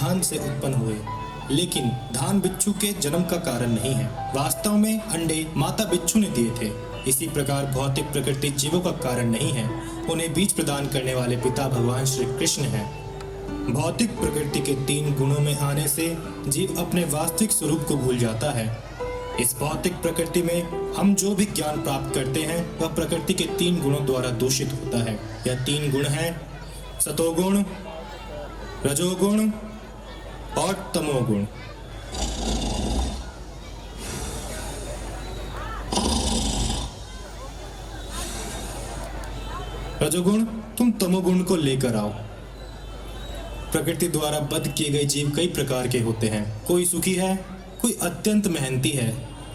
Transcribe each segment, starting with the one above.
धान से उत्पन्न हुए, लेकिन धान बिच्छू के जन्म का कारण नहीं है। वास्तव में अंडे माता बिच्छू ने दिए थे। इसी प्रकार भौतिक प्रकृति जीवों का कारण नहीं है, उन्हें बीज प्रदान करने वाले पिता भगवान श्री कृष्ण हैं। भौतिक प्रकृति के 3 गुणों में आने से जीव अपने वास्तविक स्वरूप को भूल जाता है। इस भौतिक प्रकृति में हम जो भी ज्ञान प्राप्त करते हैं वह प्रकृति के 3 गुणों द्वारा दूषित होता है। यह 3 गुण हैं सतोगुण, रजोगुण और तमोगुण। रजोगुण, तुम तमोगुण को लेकर आओ। प्रकृति द्वारा बद्ध किए गए जीव कई प्रकार के होते हैं। कोई सुखी है, कोई अत्यंत मेहनती है,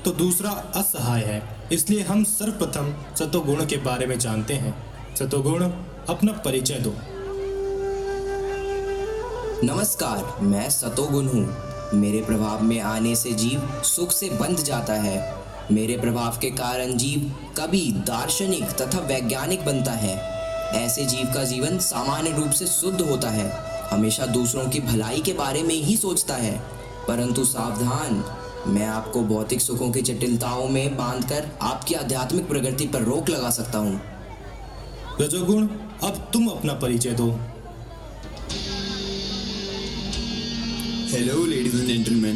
तो दूसरा असहाय है। इसलिए हम सर्वप्रथम सतोगुण के बारे में जानते हैं। सतोगुण, अपना परिचय दो। नमस्कार, मैं सतोगुण हूँ। मेरे प्रभाव में आने से जीव सुख से बंध जाता है। मेरे प्रभाव के कारण जीव कभी दार्शनिक तथा वैज्ञानिक बनता है। ऐसे जीव का जीवन सामान्य रूप से शुद्ध होता है, हमेशा दूसरों की भलाई के बारे में ही सोचता है। परंतु सावधान, मैं आपको भौतिक सुखों की जटिलताओं में बांधकर आपकी आध्यात्मिक प्रगति पर रोक लगा सकता हूँ। रजोगुण, अब तुम अपना परिचय दो। हेलो लेडीज एंड जेंटलमैन,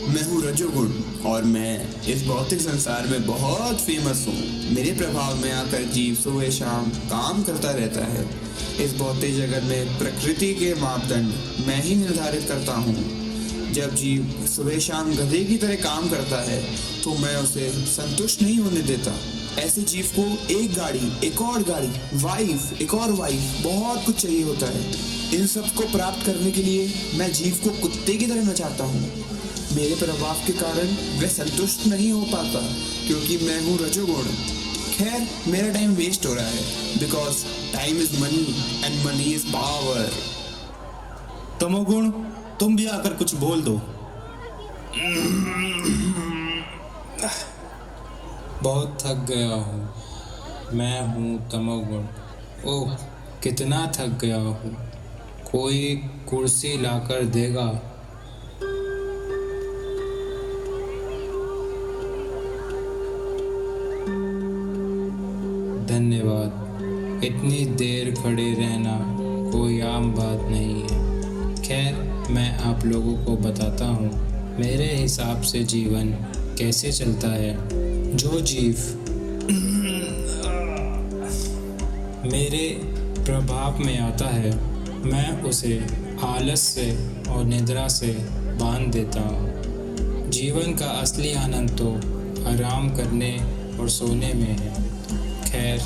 मैं हूँ रजोगुण और मैं इस भौतिक संसार में बहुत फेमस हूँ। मेरे प्रभाव में आकर जीव सुबह शाम काम करता रहता है। इस भौतिक जगत में प्रकृति के मापदंड मैं ही निर्धारित करता हूँ। जब जीव सुबह शाम गधे की तरह काम करता है तो मैं उसे संतुष्ट नहीं होने देता। ऐसे जीव को एक गाड़ी, एक और गाड़ी, वाइफ, एक और वाइफ, बहुत कुछ चाहिए होता है। इन सब को प्राप्त करने के लिए मैं जीव को कुत्ते की तरह नचाता हूँ। मेरे प्रभाव के कारण वह संतुष्ट नहीं हो पाता क्योंकि मैं हूँ रजोगुण। खैर, मेरा टाइम वेस्ट हो रहा है because time is money and money is power. तमोगुण, तुम भी आकर कुछ बोल दो। बहुत थक गया हूँ। मैं हूँ तमोगुण। ओह, कितना थक गया हूँ। कोई कुर्सी लाकर देगा? धन्यवाद। इतनी देर खड़े रहना कोई आम बात नहीं है। खैर, मैं आप लोगों को बताता हूँ मेरे हिसाब से जीवन कैसे चलता है। जो जीव मेरे प्रभाव में आता है, मैं उसे आलस से और निद्रा से बांध देता हूँ। जीवन का असली आनंद तो आराम करने और सोने में है। खैर,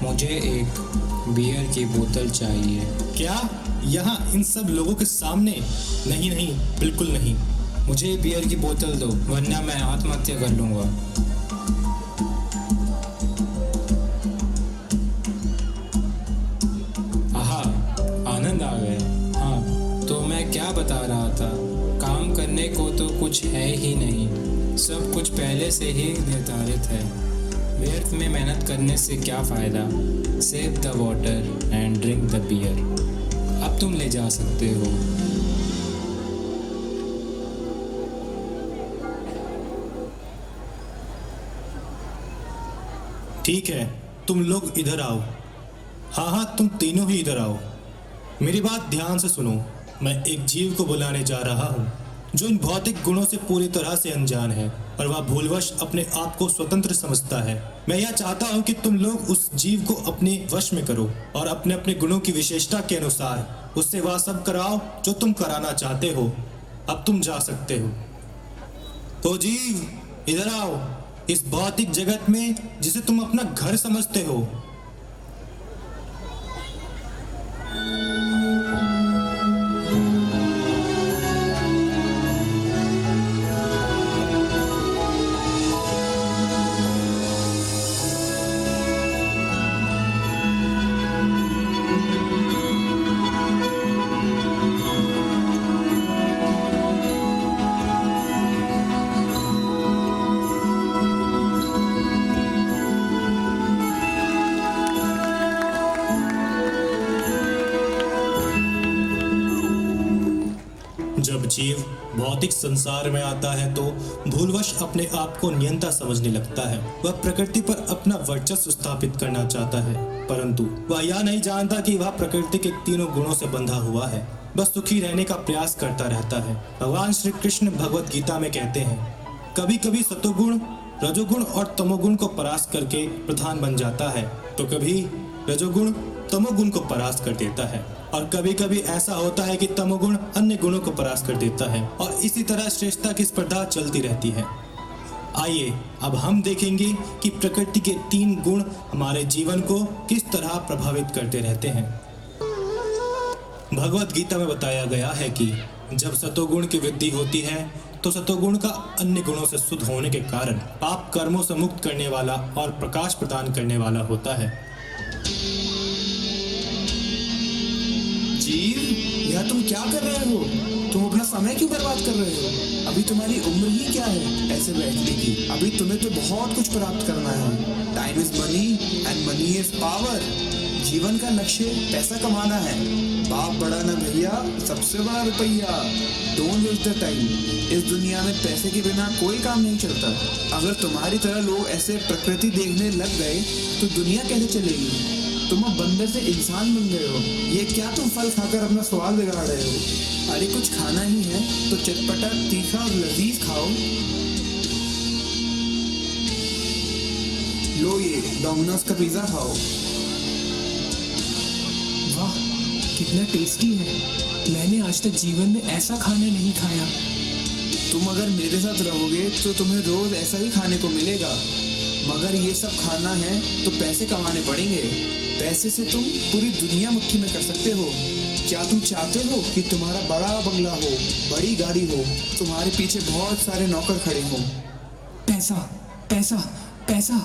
मुझे एक बियर की बोतल चाहिए। क्या? यहाँ इन सब लोगों के सामने? नहीं नहीं, बिल्कुल नहीं। मुझे बियर की बोतल दो, वरना मैं आत्महत्या कर लूँगा। आहा, आनंद आ गया। हाँ, तो मैं क्या बता रहा था, काम करने को तो कुछ है ही नहीं। सब कुछ पहले से ही निर्धारित है। व्यर्थ में मेहनत करने से क्या फ़ायदा। Save the water and drink the beer. अब तुम ले जा सकते हो। ठीक है, तुम लोग इधर आओ। हाँ हाँ, तुम तीनों ही इधर आओ। मेरी बात ध्यान से सुनो। मैं एक जीव को बुलाने जा रहा हूँ जो इन भौतिक गुणों से पूरी तरह से अनजान है और वह भूलवश अपने आप को स्वतंत्र समझता है। मैं यह चाहता हूँ कि तुम लोग उस जीव को अपने वश में करो और अपने अपने गुणों की विशेषता के अनुसार उससे वह सब कराओ जो तुम कराना चाहते हो। अब तुम जा सकते हो। तो जीव, इधर आओ। इस भौतिक जगत में जिसे तुम अपना घर समझते हो, जब जीव भौतिक संसार में आता है तो भूलवश अपने आप को नियंता समझने लगता है। वह प्रकृति पर अपना वर्चस्व स्थापित करना चाहता है, परंतु वह यह नहीं जानता कि वह प्रकृति के तीनों गुणों से बंधा हुआ है। बस सुखी रहने का प्रयास करता रहता है। भगवान श्री कृष्ण भगवत गीता में कहते हैं, कभी कभी सतोगुण रजोगुण और तमोगुण को परास्त करके प्रधान बन जाता है, तो कभी रजोगुण तमोगुण को परास्त कर देता है, और कभी कभी ऐसा होता है कि तमोगुण अन्य गुणों को परास्त कर देता है, और इसी तरह श्रेष्ठता की स्पर्धा चलती रहती है। आइए अब हम देखेंगे कि प्रकृति के 3 गुण हमारे जीवन को किस तरह प्रभावित करते रहते हैं। भगवत गीता में बताया गया है कि जब सतोगुण की वृद्धि होती है तो सतोगुण का अन्य गुणों से शुद्ध होने के कारण पाप कर्मों से मुक्त करने वाला और प्रकाश प्रदान करने वाला होता है। जीव, यह तुम क्या कर रहे हो? तुम अपना समय क्यों बर्बाद कर रहे हो? अभी तुम्हारी उम्र ही क्या है ऐसे बैठने की? अभी तुम्हें तो बहुत कुछ प्राप्त करना है। Time is money and money is power. जीवन का लक्ष्य पैसा कमाना है। बाप बड़ा ना भैया, सबसे बड़ा रुपया। Don't waste the time. इस दुनिया में पैसे के बिना कोई काम नहीं चलता। अगर तुम्हारी तरह लोग ऐसे प्रकृति देखने लग गए तो दुनिया कैसे चलेगी? तुम अब बंदर से इंसान बन गए हो। ये क्या तुम फल खाकर अपना स्वाद बिगाड़ रहे हो? अरे कुछ खाना ही है तो चटपटा, तीखा और लजीज खाओ। लो ये डोमिनोज का पिज्जा खाओ। वाह, कितना टेस्टी है। मैंने आज तक जीवन में ऐसा खाना नहीं खाया। तुम अगर मेरे साथ रहोगे तो तुम्हें रोज ऐसा ही खाने को मिलेगा, मगर ये सब खाना है तो पैसे कमाने पड़ेंगे। पैसे से तुम पूरी दुनिया मुट्ठी में कर सकते हो। क्या तुम चाहते हो कि तुम्हारा बड़ा बंगला हो, बड़ी गाड़ी हो, तुम्हारे पीछे बहुत सारे नौकर खड़े हों? पैसा पैसा पैसा,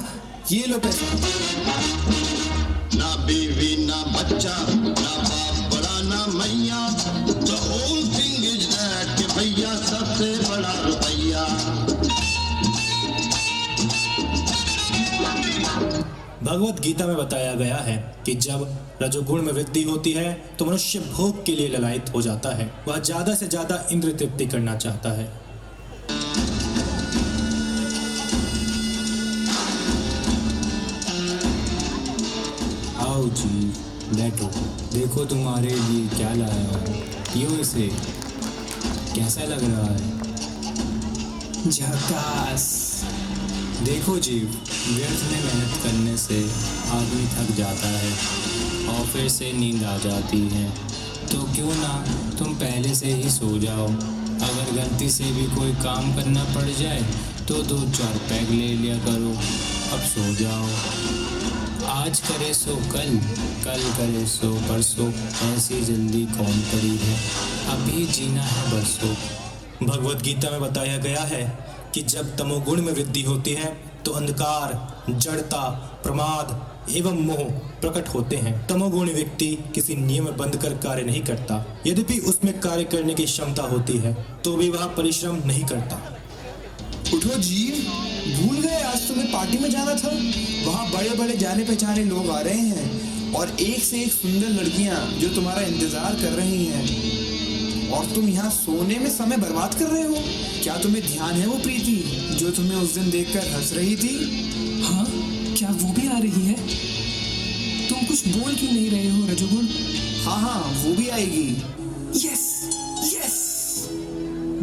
ये लो पैसा। ना बीवी ना बच्चा, ना बाप बड़ा ना मैया, the whole thing is that कि भैया सबसे बड़ा रुपया। भगवत गीता में बताया गया है कि जब रजोगुण में वृद्धि होती है तो मनुष्य भोग के लिए ललायित हो जाता है। वह ज्यादा से ज्यादा इंद्रिय तृप्ति करना चाहता है। आओ जी, बैठो। देखो तुम्हारे लिए क्या लाया हूँ। पियो इसे। कैसा लग रहा है? झकास। देखो जीव, व्यर्थ में मेहनत करने से आदमी थक जाता है और फिर से नींद आ जाती है, तो क्यों ना तुम पहले से ही सो जाओ। अगर गलती से भी कोई काम करना पड़ जाए तो 2-4 पैग ले लिया करो। अब सो जाओ। आज करे सो कल, कल करे सो परसों, ऐसी जल्दी कौन पड़ी है। अभी जीना है बरसों। भगवत गीता में बताया गया है कि जब तमोगुण में वृद्धि होती है तो अंधकार, जड़ता, प्रमाद एवं मोह प्रकट होते हैं। तमोगुणी व्यक्ति किसी नियम में बंध कर कार्य नहीं करता। यद्यपि उसमें कार्य करने की क्षमता होती है तो भी वह परिश्रम नहीं करता। उठो जीव, भूल गए आज तुम्हें पार्टी में जाना था? वहाँ बड़े बड़े जाने पहचाने लोग आ रहे हैं और एक से एक सुंदर लड़कियाँ जो तुम्हारा इंतजार कर रही हैं, और तुम यहाँ सोने में समय बर्बाद कर रहे हो। क्या तुम्हें ध्यान है वो प्रीति जो तुम्हें उस दिन देखकर हंस रही थी? हाँ, क्या वो भी आ रही है? तुम कुछ बोल क्यों नहीं रहे हो रजोगुण? हाँ हाँ, वो भी आएगी। Yes yes.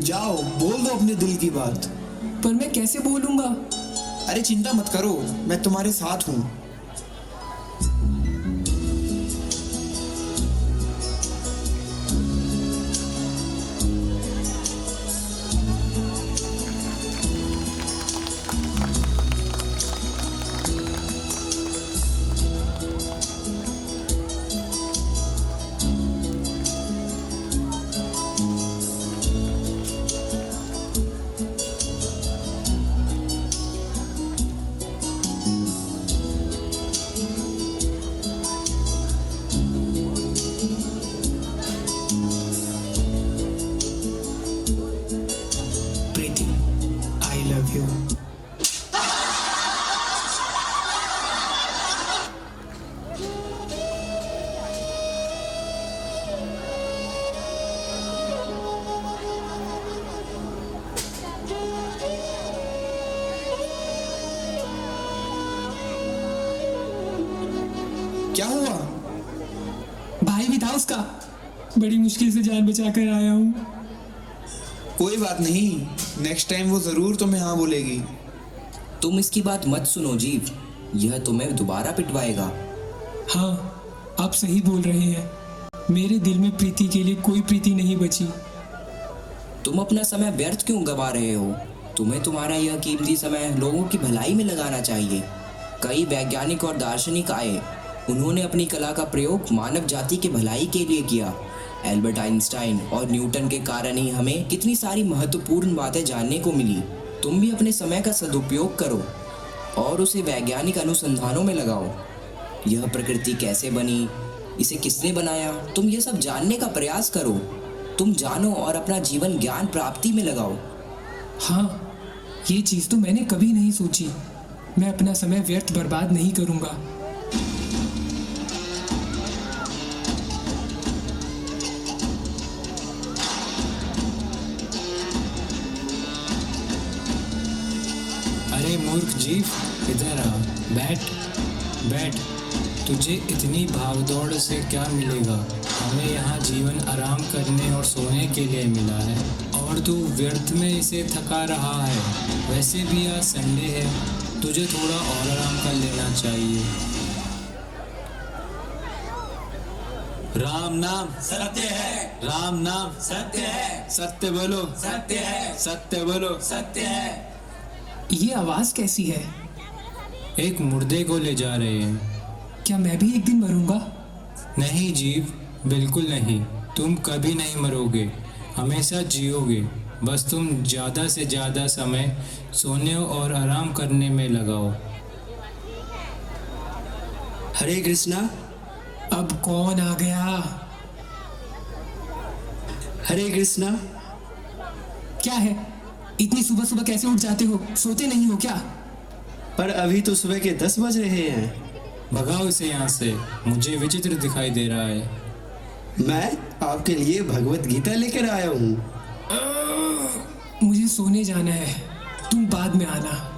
जाओ बोल दो अपने दिल की बात। पर मैं कैसे बोलूंगा? अरे चिंता मत करो, मैं तुम्हारे साथ हूँ। बड़ी मुश्किल से जान बचा कर आया हूँ। कोई बात नहीं, नेक्स्ट टाइम वो जरूर तुम्हें हाँ बोलेगी। तुम इसकी बात मत सुनो जीव, यह तुम्हें दोबारा पिटवाएगा। हाँ, आप सही बोल रहे हैं। मेरे दिल में प्रीति के लिए कोई प्रीति नहीं बची। तुम अपना समय व्यर्थ क्यों गवा रहे हो? तुम्हें तुम्हारा यह कीमती समय लोगों की भलाई में लगाना चाहिए। कई वैज्ञानिक और दार्शनिक आए, उन्होंने अपनी कला का प्रयोग मानव जाति के भलाई के लिए किया। एल्बर्ट आइंस्टाइन और न्यूटन के कारण ही हमें कितनी सारी महत्वपूर्ण बातें जानने को मिली। तुम भी अपने समय का सदुपयोग करो और उसे वैज्ञानिक अनुसंधानों में लगाओ। यह प्रकृति कैसे बनी, इसे किसने बनाया, तुम ये सब जानने का प्रयास करो। तुम जानो और अपना जीवन ज्ञान प्राप्ति में लगाओ। हाँ, ये चीज़ तो मैंने कभी नहीं सोची। मैं अपना समय व्यर्थ बर्बाद नहीं करूँगा। अरे मूर्ख जीव, इधर आ, बैठ बैठ। तुझे इतनी भागदौड़ से क्या मिलेगा? हमें यहाँ जीवन आराम करने और सोने के लिए मिला है और तू व्यर्थ में इसे थका रहा है। वैसे भी आज संडे है, तुझे थोड़ा और आराम कर लेना चाहिए। राम नाम सत्य है, राम नाम सत्य है, सत्य बोलो, सत्य है, सत्य बोलो, सत्य है। ये आवाज़ कैसी है? एक मुर्दे को ले जा रहे हैं। क्या मैं भी एक दिन मरूंगा? नहीं जीव, बिल्कुल नहीं। तुम कभी नहीं मरोगे, हमेशा जियोगे। बस तुम ज़्यादा से ज़्यादा समय सोने और आराम करने में लगाओ। हरे कृष्णा। अब कौन आ गया? हरे कृष्णा। क्या है? इतनी सुबह सुबह कैसे उठ जाते हो? सोते नहीं हो क्या? पर अभी तो सुबह के 10 बज रहे हैं। भगाओ इसे यहाँ से, मुझे विचित्र दिखाई दे रहा है। मैं आपके लिए भगवत गीता लेकर आया हूँ। मुझे सोने जाना है, तुम बाद में आना।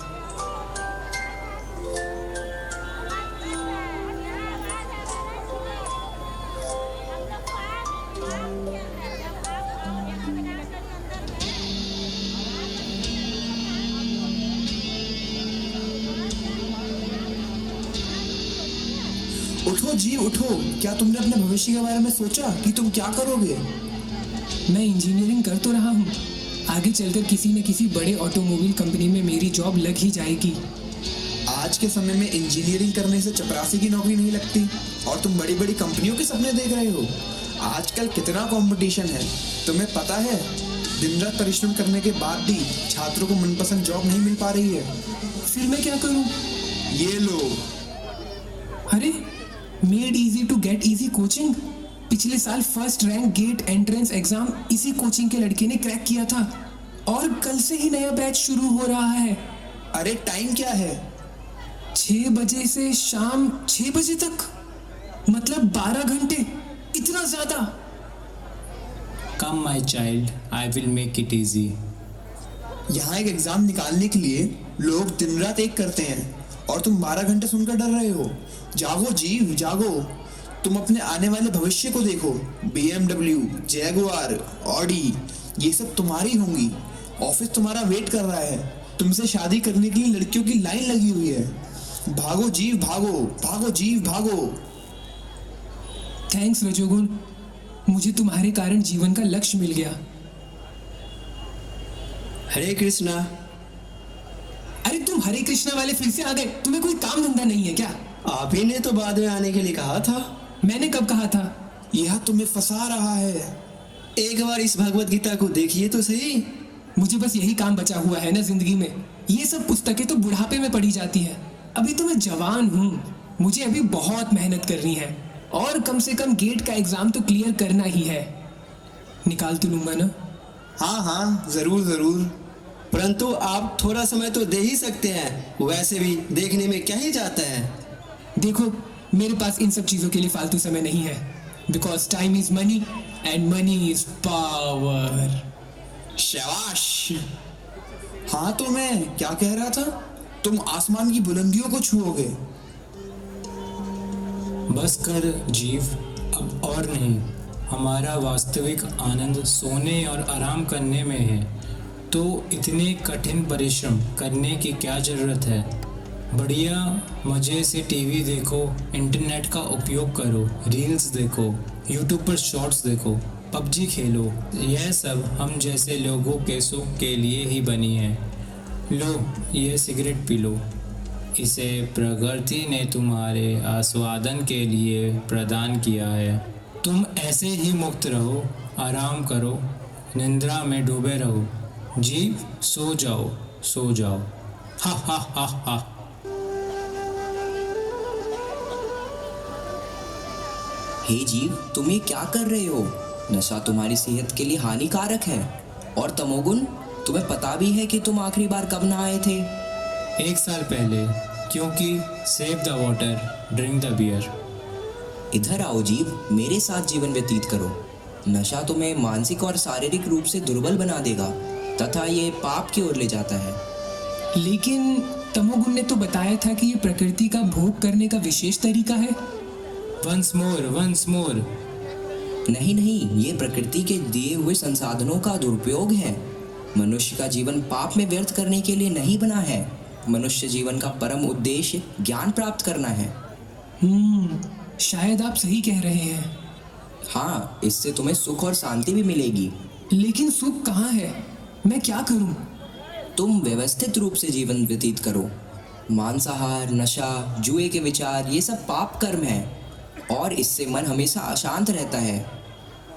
उठो जी उठो, क्या तुमने अपने भविष्य के बारे में सोचा कि तुम क्या करोगे? मैं इंजीनियरिंग कर तो रहा हूँ, आगे चलकर किसी न किसी बड़े ऑटोमोबाइल कंपनी में मेरी जॉब लग ही जाएगी। आज के समय में इंजीनियरिंग करने से चपरासी की नौकरी नहीं लगती और तुम बड़ी बड़ी कंपनियों के सपने देख रहे हो। आजकल कितना कंपटीशन है, तुम्हें पता है? दिन रात परिश्रम करने के बाद भी छात्रों को मनपसंद जॉब नहीं मिल पा रही है। फिर मैं क्या करूँ? ये लो। अरे, made easy to get easy coaching. पिछले साल first rank GATE entrance exam इसी कोचिंग के लड़के ने क्रैक किया था और कल से ही नया बैच शुरू हो रहा है। अरे टाइम क्या है? 6 बजे से शाम 6 बजे तक, मतलब 12 घंटे। इतना ज्यादा? Come my child, I will make it easy. यहाँ एक एग्जाम निकालने के लिए लोग दिन रात एक करते हैं और तुम 12 घंटे सुनकर डर रहे हो। जागो जीव, जागो। तुम अपने आने वाले भविष्य को देखो। BMW, जैगुआर, ऑडी, ये सब तुम्हारी होंगी। ऑफिस तुम्हारा वेट कर रहा है। तुमसे शादी करने के लिए लड़कियों की लाइन लगी हुई है। भागो जीव भागो, भागो जीव भागो। थैंक्स रजोगुण, मुझे तुम्हारे कारण जीवन का लक्ष्य मिल गया। हरे कृष्णा। अरे तुम हरे कृष्णा वाले फिर से आ गए। तुम्हें कोई काम धंधा नहीं है क्या? आप ही ने तो बाद में आने के लिए कहा था। मैंने कब कहा था? यह तुम्हें फंसा रहा है। एक बार इस भगवत गीता को देखिए तो सही। मुझे बस यही काम बचा हुआ है ना जिंदगी में। ये सब पुस्तकें तो बुढ़ापे में पढ़ी जाती है। अभी तो मैं जवान हूँ, मुझे अभी बहुत मेहनत करनी है और कम से कम गेट का एग्जाम तो क्लियर करना ही है। निकाल तो लूंगा ना? हाँ हाँ, जरूर जरूर। परंतु आप थोड़ा समय तो दे ही सकते हैं। वैसे भी देखने में क्या ही जाता है। देखो, मेरे पास इन सब चीजों के लिए फालतू समय नहीं है। Because time is money and money is power. शाबाश। हाँ, तो मैं क्या कह रहा था? तुम आसमान की बुलंदियों को छुओगे। बस कर जीव, अब और नहीं। हमारा वास्तविक आनंद सोने और आराम करने में है, तो इतने कठिन परिश्रम करने की क्या ज़रूरत है। बढ़िया मज़े से टीवी देखो, इंटरनेट का उपयोग करो, रील्स देखो, यूट्यूब पर शॉर्ट्स देखो, पबजी खेलो। यह सब हम जैसे लोगों के सुख के लिए ही बनी है। लो ये सिगरेट पी लो, इसे प्रकृति ने तुम्हारे आस्वादन के लिए प्रदान किया है। तुम ऐसे ही मुक्त रहो, आराम करो, निंद्रा में डूबे रहो। जीव सो जाओ, सो जाओ। हा हा हा हा। हे जीव, तुम ये क्या कर रहे हो? नशा तुम्हारी सेहत के लिए हानिकारक है। और तमोगुण, तुम्हें पता भी है कि तुम आखिरी बार कब नहाए थे? 1 साल पहले, क्योंकि save the water, drink the beer. इधर आओ जीव, मेरे साथ जीवन व्यतीत करो। नशा तुम्हें मानसिक और शारीरिक रूप से दुर्बल बना देगा तथा ये पाप की ओर ले जाता है। लेकिन तमोगुण ने तो बताया था कि ये प्रकृति का भोग करने का विशेष तरीका है। Once more, once more. नहीं नहीं, ये प्रकृति के दिए हुए संसाधनों का दुरुपयोग है। मनुष्य का जीवन पाप में व्यर्थ करने के लिए नहीं बना है। मनुष्य जीवन का परम उद्देश्य ज्ञान प्राप्त करना है। शायद आप सही कह रहे हैं। हाँ, इससे तुम्हें सुख और शांति भी मिलेगी। लेकिन सुख कहाँ है? मैं क्या करूं? तुम व्यवस्थित रूप से जीवन व्यतीत करो। मांसाहार, नशा, जुए के विचार, ये सब पाप कर्म है और इससे मन हमेशा अशांत रहता है।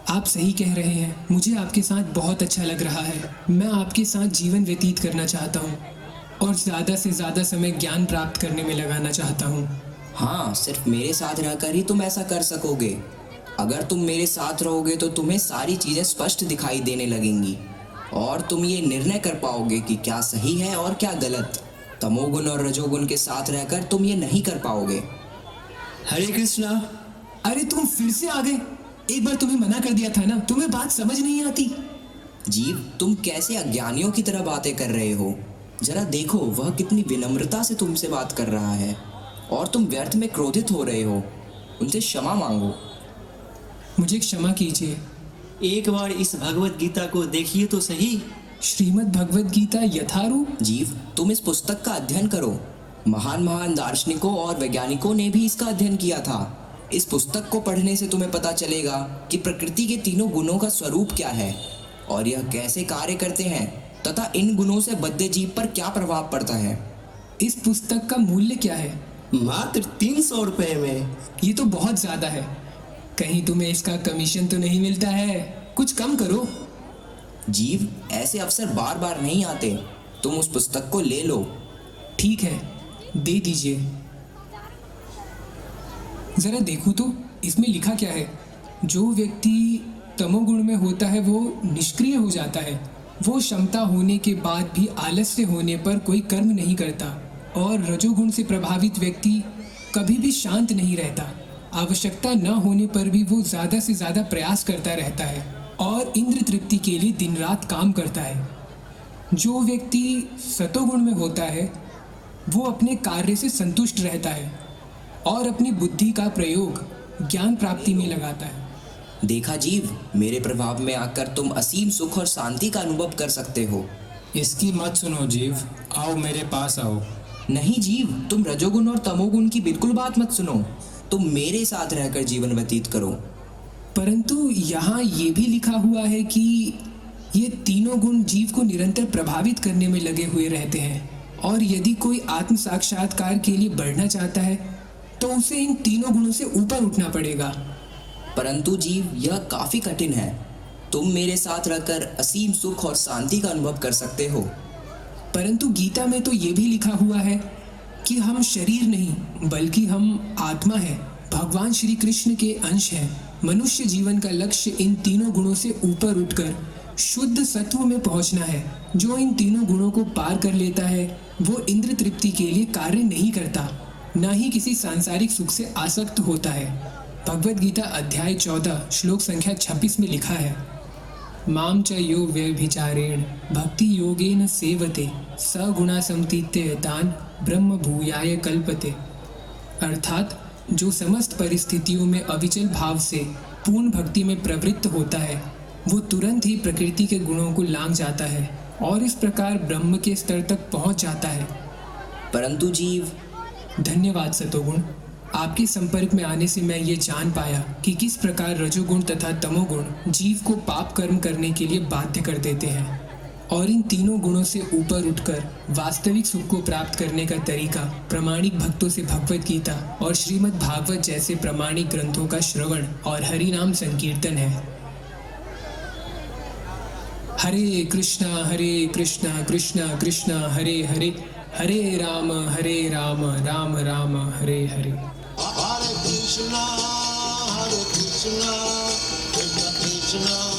आप सही कह रहे हैं। मुझे आपके साथ बहुत अच्छा लग रहा है। मैं आपके साथ जीवन व्यतीत करना चाहता हूँ और ज़्यादा से ज़्यादा समय ज्ञान प्राप्त करने में लगाना चाहता हूँ। हाँ, सिर्फ मेरे साथ रहकर ही तुम ऐसा कर सकोगे। अगर तुम मेरे साथ रहोगे तो तुम्हें सारी चीज़ें स्पष्ट दिखाई देने लगेंगी और तुम ये निर्णय कर पाओगे कि क्या सही है और क्या गलत। तमोगुण और रजोगुण के साथ रहकर तुम ये नहीं कर पाओगे। हरे कृष्णा। अरे तुम फिर से आ गए। एक बार तुम्हें मना कर दिया था ना, तुम्हें बात समझ नहीं आती। जीव, तुम कैसे अज्ञानियों की तरह बातें कर रहे हो। जरा देखो, वह कितनी विनम्रता से तुमसे बात कर रहा है और तुम व्यर्थ में क्रोधित हो रहे हो। उनसे क्षमा मांगो। मुझे क्षमा कीजिए। एक बार इस भगवत गीता को देखिए तो सही। श्रीमद् भगवद गीता यथारूप। जीव, तुम इस पुस्तक का अध्ययन करो। महान महान दार्शनिकों और वैज्ञानिकों ने भी इसका अध्ययन किया था। इस पुस्तक को पढ़ने से तुम्हें पता चलेगा कि प्रकृति के तीनों गुणों का स्वरूप क्या है और यह कैसे कार्य करते हैं तथा इन गुणों से बद्ध जीव पर क्या प्रभाव पड़ता है। इस पुस्तक का मूल्य क्या है? मात्र 300 रुपए में। ये तो बहुत ज्यादा है। कहीं तुम्हें इसका कमीशन तो नहीं मिलता है? कुछ कम करो। जीव, ऐसे अवसर बार बार नहीं आते। तुम उस पुस्तक को ले लो। ठीक है, दे दीजिए। जरा देखूं तो इसमें लिखा क्या है। जो व्यक्ति तमोगुण में होता है वो निष्क्रिय हो जाता है। वो क्षमता होने के बाद भी आलस्य होने पर कोई कर्म नहीं करता। और रजोगुण से प्रभावित व्यक्ति कभी भी शांत नहीं रहता। आवश्यकता न होने पर भी वो ज़्यादा से ज़्यादा प्रयास करता रहता है और इंद्र तृप्ति के लिए दिन रात काम करता है। जो व्यक्ति सतोगुण में होता है वो अपने कार्य से संतुष्ट रहता है और अपनी बुद्धि का प्रयोग ज्ञान प्राप्ति में लगाता है। देखा जीव, मेरे प्रभाव में आकर तुम असीम सुख और शांति का अनुभव कर सकते हो। इसकी मत सुनो जीव, आओ मेरे पास आओ। नहीं जीव, तुम रजोगुण और तमोगुण की बिल्कुल बात मत सुनो। तुम मेरे साथ रहकर जीवन व्यतीत करो। परंतु यहाँ ये भी लिखा हुआ है कि ये तीनों गुण जीव को निरंतर प्रभावित करने में लगे हुए रहते हैं और यदि कोई आत्म साक्षात्कार के लिए बढ़ना चाहता है तो उसे इन तीनों गुणों से ऊपर उठना पड़ेगा। परंतु जीव, यह काफी कठिन है। तुम मेरे साथ रहकर असीम सुख और शांति का अनुभव कर सकते हो। परंतु गीता में तो ये भी लिखा हुआ है कि हम शरीर नहीं बल्कि हम आत्मा हैं, भगवान श्री कृष्ण के अंश हैं। मनुष्य जीवन का लक्ष्य इन तीनों गुणों से ऊपर उठकर शुद्ध सत्व में पहुंचना है। जो इन तीनों गुणों को पार कर लेता है वो इंद्र तृप्ति के लिए कार्य नहीं करता, न ही किसी सांसारिक सुख से आसक्त होता है। भगवद गीता अध्याय 14 श्लोक संख्या 26 में लिखा है, माम च यो व्यभिचारेण भक्ति योगेन सेवते सगुणा समतीत्य तान ब्रह्म भूयाय कल्पते। अर्थात जो समस्त परिस्थितियों में अविचल भाव से पूर्ण भक्ति में प्रवृत्त होता है वो तुरंत ही प्रकृति के गुणों को लांघ जाता है और इस प्रकार ब्रह्म के स्तर तक पहुंच जाता है। परंतु जीव, धन्यवाद सतोगुण। आपके संपर्क में आने से मैं ये जान पाया कि किस प्रकार रजोगुण तथा तमोगुण जीव को पाप कर्म करने के लिए बाध्य कर देते हैं और इन तीनों गुणों से ऊपर उठकर वास्तविक सुख को प्राप्त करने का तरीका प्रामाणिक भक्तों से भगवत गीता और श्रीमद् भागवत जैसे प्रामाणिक ग्रंथों का श्रवण और हरि नाम संकीर्तन है। हरे कृष्णा कृष्णा कृष्णा हरे हरे, हरे Ram Ram Ram Hare Hare. Hare Krishna, Krishna Krishna